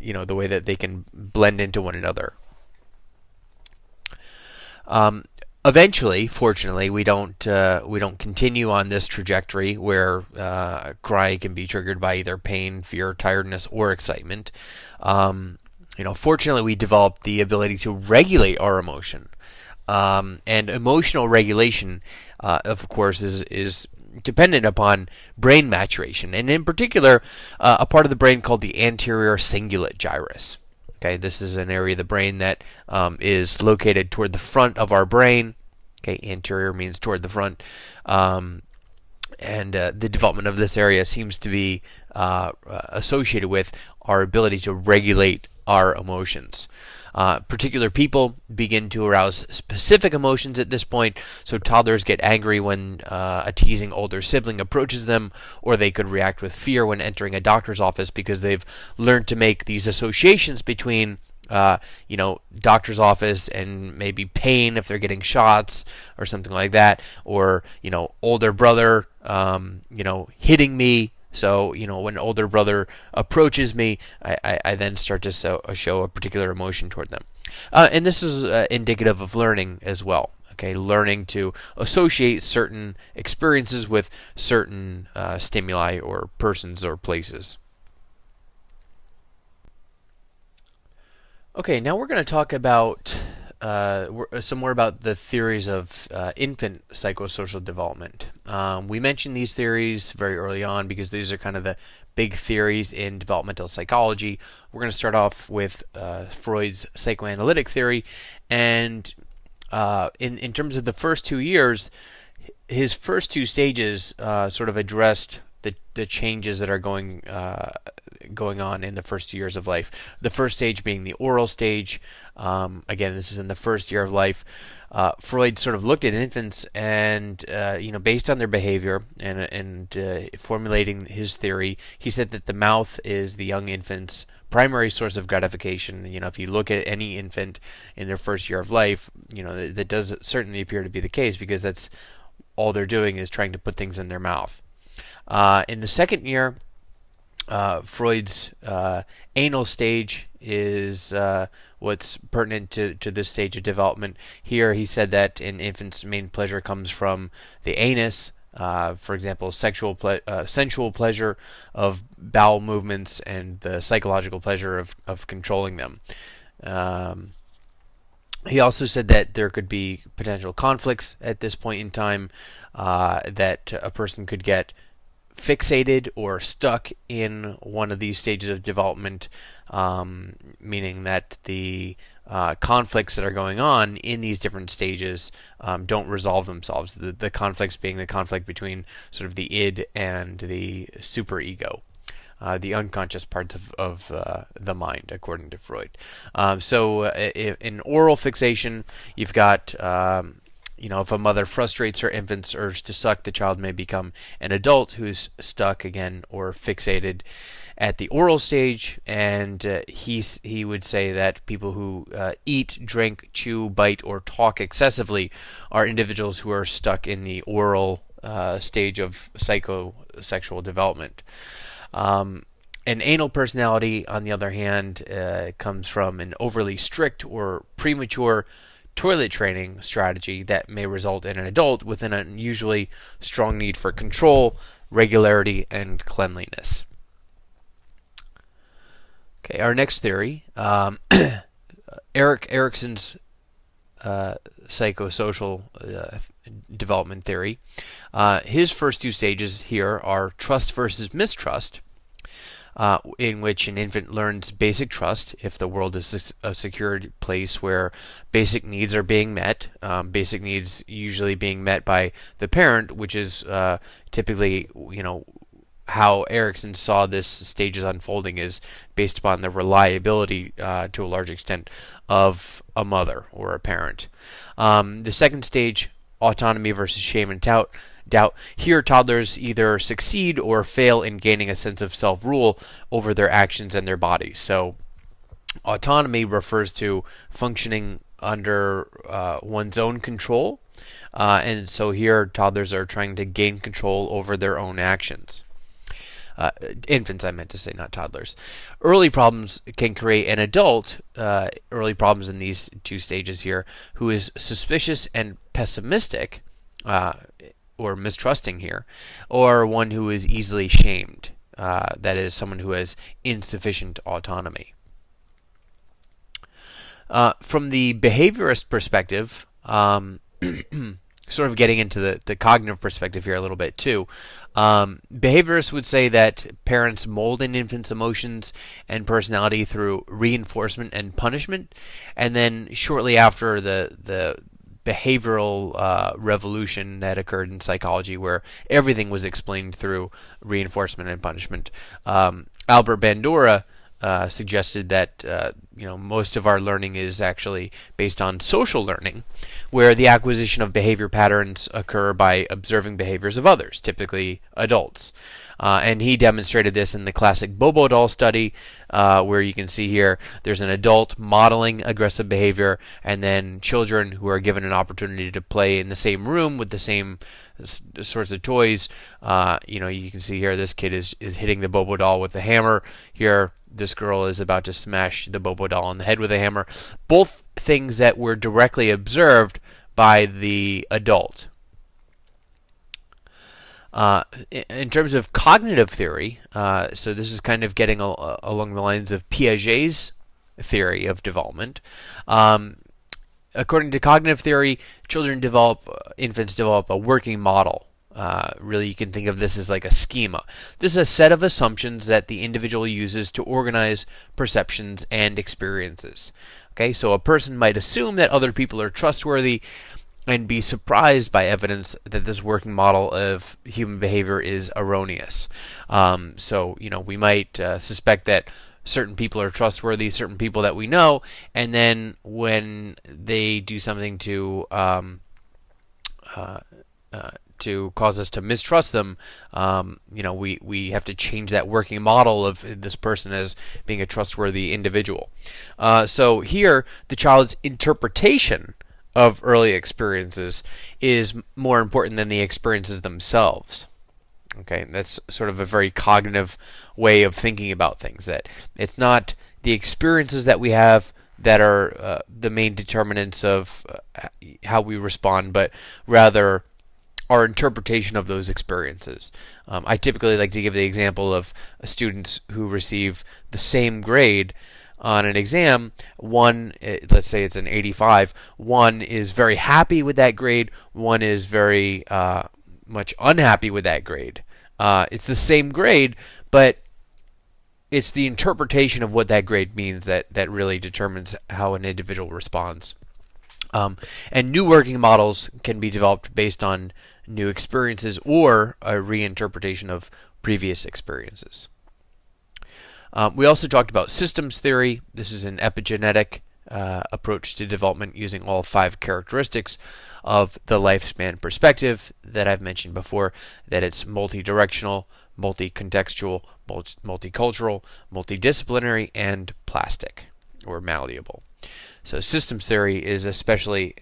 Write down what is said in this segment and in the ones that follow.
the way that they can blend into one another. Eventually, fortunately, we don't continue on this trajectory where crying can be triggered by either pain, fear, tiredness, or excitement. Fortunately, we develop the ability to regulate our emotion, and emotional regulation, of course, is dependent upon brain maturation, and in particular, a part of the brain called the anterior cingulate gyrus. Okay, this is an area of the brain that is located toward the front of our brain. Okay, anterior means toward the front, and the development of this area seems to be associated with our ability to regulate our emotions. Particular people begin to arouse specific emotions at this point. So toddlers get angry when a teasing older sibling approaches them, or they could react with fear when entering a doctor's office because they've learned to make these associations between doctor's office and maybe pain if they're getting shots or something like that, or older brother hitting me. So, when older brother approaches me, I then start to show a particular emotion toward them. And this is indicative of learning as well. Okay, learning to associate certain experiences with certain stimuli or persons or places. Okay, now we're going to talk about some more about the theories of infant psychosocial development. We mentioned these theories very early on because these are kind of the big theories in developmental psychology. We're going to start off with Freud's psychoanalytic theory, and in terms of the first 2 years, his first two stages sort of addressed the changes that are going on in the first 2 years of life. The first stage being the oral stage. Again, this is in the first year of life. Freud sort of looked at infants and, based on their behavior and formulating his theory, he said that the mouth is the young infant's primary source of gratification. If you look at any infant in their first year of life, that does certainly appear to be the case, because that's all they're doing is trying to put things in their mouth. In the second year, Freud's anal stage is what's pertinent to this stage of development. Here he said that an infant's main pleasure comes from the anus. For example, sensual pleasure of bowel movements and the psychological pleasure of controlling them. He also said that there could be potential conflicts at this point in time, that a person could get fixated or stuck in one of these stages of development, meaning that the conflicts that are going on in these different stages don't resolve themselves. The conflicts being the conflict between sort of the id and the superego, the unconscious parts of the mind, according to Freud. So in oral fixation, you've got if a mother frustrates her infant's urge to suck, the child may become an adult who's stuck again or fixated at the oral stage. And he would say that people who eat, drink, chew, bite, or talk excessively are individuals who are stuck in the oral stage of psychosexual development. An anal personality, on the other hand, comes from an overly strict or premature toilet training strategy that may result in an adult with an unusually strong need for control, regularity, and cleanliness. Okay, our next theory, Erikson's psychosocial development theory. His first two stages here are trust versus mistrust, in which an infant learns basic trust if the world is a secured place where basic needs are being met, basic needs usually being met by the parent, which is typically, how Erikson saw this stages unfolding is based upon the reliability to a large extent of a mother or a parent. The second stage, autonomy versus shame and doubt. Here, toddlers either succeed or fail in gaining a sense of self-rule over their actions and their bodies. So, autonomy refers to functioning under one's own control, and so here, toddlers are trying to gain control over their own actions. Infants, I meant to say, not toddlers. Early problems can create an adult, early problems in these two stages here, who is suspicious and pessimistic, or mistrusting here, or one who is easily shamed. That is, someone who has insufficient autonomy. From the behaviorist perspective, sort of getting into the cognitive perspective here a little bit too, behaviorists would say that parents mold an infant's emotions and personality through reinforcement and punishment, and then shortly after the behavioral revolution that occurred in psychology, where everything was explained through reinforcement and punishment, Albert Bandura suggested that most of our learning is actually based on social learning, where the acquisition of behavior patterns occur by observing behaviors of others, typically adults. And he demonstrated this in the classic Bobo doll study, where you can see here there's an adult modeling aggressive behavior, and then children who are given an opportunity to play in the same room with the same sorts of toys. You can see here this kid is hitting the Bobo doll with a hammer. Here, this girl is about to smash the Bobo doll on the head with a hammer. Both things that were directly observed by the adult. In terms of cognitive theory, so this is kind of getting along the lines of Piaget's theory of development. According to cognitive theory, infants develop a working model. Really, you can think of this as like a schema. This is a set of assumptions that the individual uses to organize perceptions and experiences. Okay, so a person might assume that other people are trustworthy and be surprised by evidence that this working model of human behavior is erroneous. We might suspect that certain people are trustworthy, certain people that we know, and then when they do something to cause us to mistrust them, we have to change that working model of this person as being a trustworthy individual. So here, the child's interpretation of early experiences is more important than the experiences themselves. Okay, that's sort of a very cognitive way of thinking about things, that it's not the experiences that we have that are the main determinants of how we respond, but rather our interpretation of those experiences. I typically like to give the example of students who receive the same grade on an exam. One, let's say it's an 85, one is very happy with that grade, one is very much unhappy with that grade. It's the same grade, but it's the interpretation of what that grade means that really determines how an individual responds. And new working models can be developed based on new experiences or a reinterpretation of previous experiences. We also talked about systems theory. This is an epigenetic approach to development using all 5 characteristics of the lifespan perspective that I've mentioned before, that it's multi-directional, multi-contextual, multicultural, multidisciplinary, and plastic or malleable. So systems theory is especially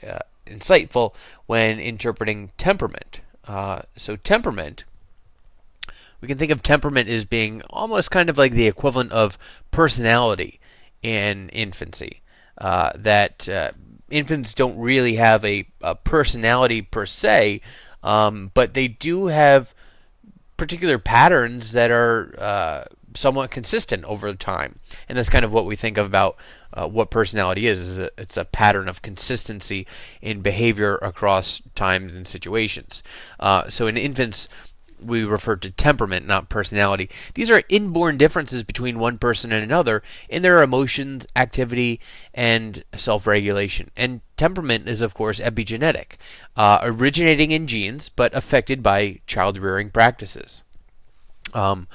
insightful when interpreting temperament. So temperament, we can think of temperament as being almost kind of like the equivalent of personality in infancy. That infants don't really have a personality per se, but they do have particular patterns that are somewhat consistent over time. And that's kind of what we think of about what personality is. It's a pattern of consistency in behavior across times and situations. So in infants, we refer to temperament, not personality. These are inborn differences between one person and another in their emotions, activity, and self-regulation. And temperament is, of course, epigenetic, originating in genes, but affected by child-rearing practices. One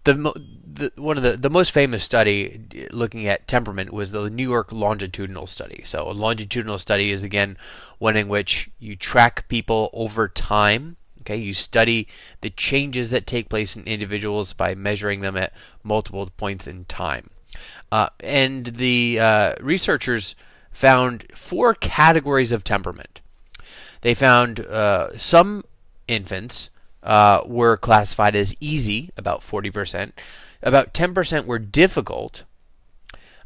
of the most famous study looking at temperament was the New York longitudinal study. So a longitudinal study is, again, one in which you track people over time. Okay, you study the changes that take place in individuals by measuring them at multiple points in time. And the researchers found 4 categories of temperament. They found some infants were classified as easy, about 40%. About 10% were difficult.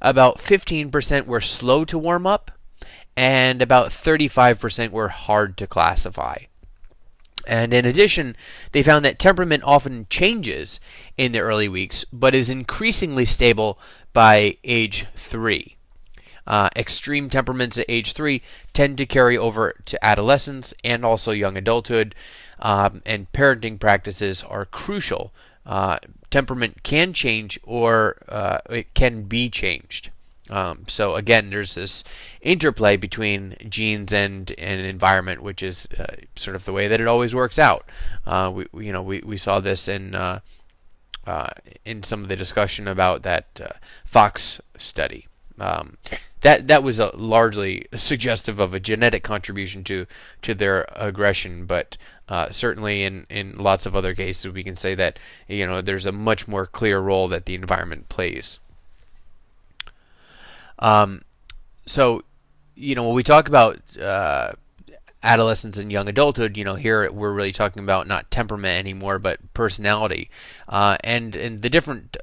About 15% were slow to warm up. And about 35% were hard to classify. And in addition, they found that temperament often changes in the early weeks, but is increasingly stable by age 3. Extreme temperaments at age 3 tend to carry over to adolescence and also young adulthood, and parenting practices are crucial. Temperament can change, or it can be changed. So again, there's this interplay between genes and environment, which is sort of the way that it always works out. We saw this in some of the discussion about that Fox study. That was largely suggestive of a genetic contribution to their aggression, but certainly in lots of other cases we can say that there's a much more clear role that the environment plays. So when we talk about adolescence and young adulthood, here we're really talking about not temperament anymore, but personality, and the different.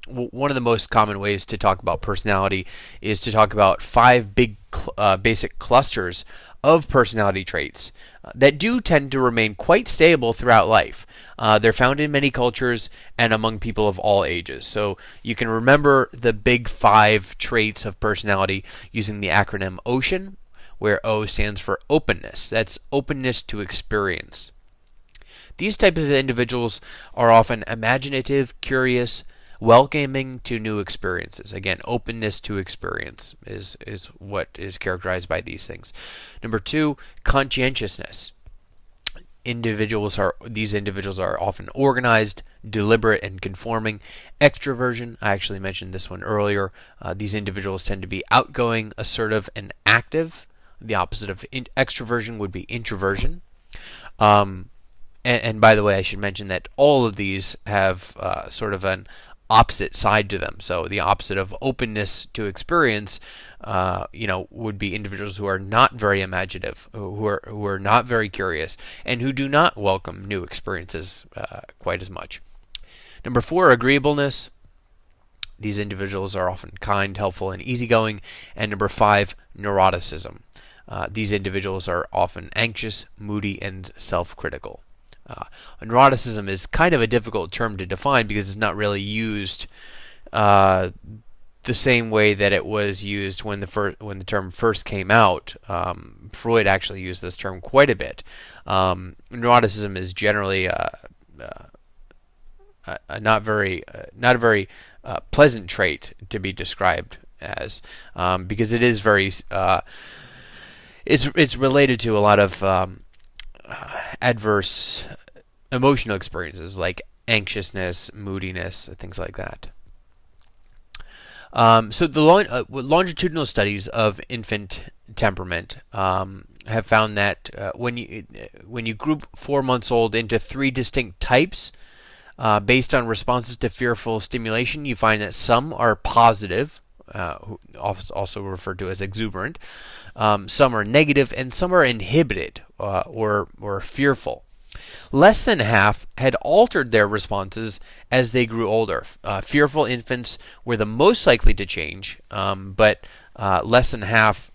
One of the most common ways to talk about personality is to talk about 5 big basic clusters of personality traits that do tend to remain quite stable throughout life. They're found in many cultures and among people of all ages. So you can remember the big 5 traits of personality using the acronym OCEAN, where O stands for openness. That's openness to experience. These types of individuals are often imaginative, curious, welcoming to new experiences. Again, openness to experience is what is characterized by these things. Number 2, conscientiousness. These individuals are often organized, deliberate, and conforming. Extroversion, I actually mentioned this one earlier. These individuals tend to be outgoing, assertive, and active. The opposite of extroversion would be introversion. And by the way, I should mention that all of these have sort of an opposite side to them. So the opposite of openness to experience, would be individuals who are not very imaginative, who are not very curious, and who do not welcome new experiences quite as much. Number 4, agreeableness. These individuals are often kind, helpful, and easygoing. And number 5, neuroticism. These individuals are often anxious, moody, and self-critical. Neuroticism is kind of a difficult term to define because it's not really used the same way that it was used when the term first came out. Freud actually used this term quite a bit. Neuroticism is generally not a very pleasant trait to be described as, because it is very it's related to a lot of adverse emotional experiences like anxiousness, moodiness, things like that. So the longitudinal studies of infant temperament have found that when you group 4 months old into 3 distinct types based on responses to fearful stimulation, you find that some are positive, also referred to as exuberant, some are negative, and some are inhibited or fearful. Less than half had altered their responses as they grew older. Fearful infants were the most likely to change, but less than half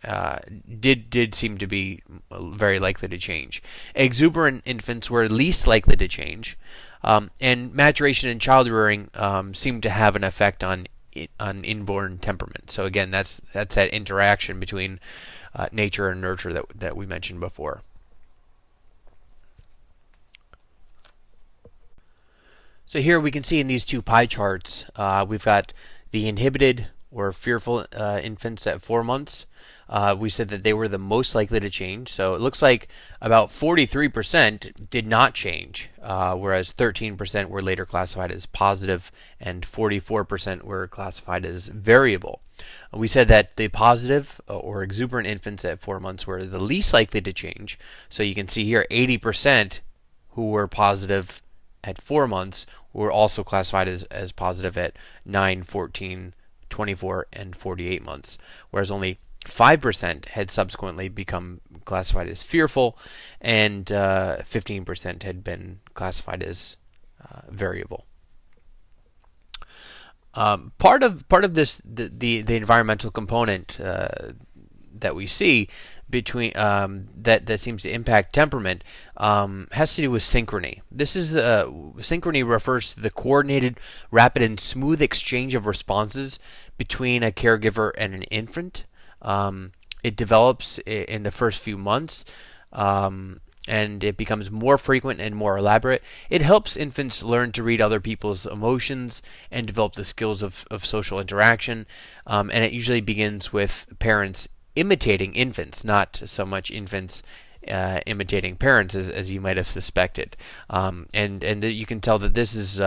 did seem to be very likely to change. Exuberant infants were least likely to change, and maturation and child rearing seemed to have an effect on inborn temperament. So again, that's that interaction between nature and nurture that we mentioned before. So here we can see in these 2 pie charts, we've got the inhibited or fearful infants at 4 months. We said that they were the most likely to change. So it looks like about 43% did not change, whereas 13% were later classified as positive and 44% were classified as variable. We said that the positive or exuberant infants at 4 months were the least likely to change. So you can see here 80% who were positive at 4 months were also classified as positive at 9, 14, 24, and 48 months, whereas only 5% had subsequently become classified as fearful, and 15% had been classified as variable. Part of this the environmental component that we see between that seems to impact temperament has to do with synchrony. This is synchrony refers to the coordinated, rapid, and smooth exchange of responses between a caregiver and an infant. It develops in the first few months. And it becomes more frequent and more elaborate. It helps infants learn to read other people's emotions and develop the skills of social interaction. And it usually begins with parents imitating infants, not so much infants imitating parents as you might have suspected. And you can tell that this is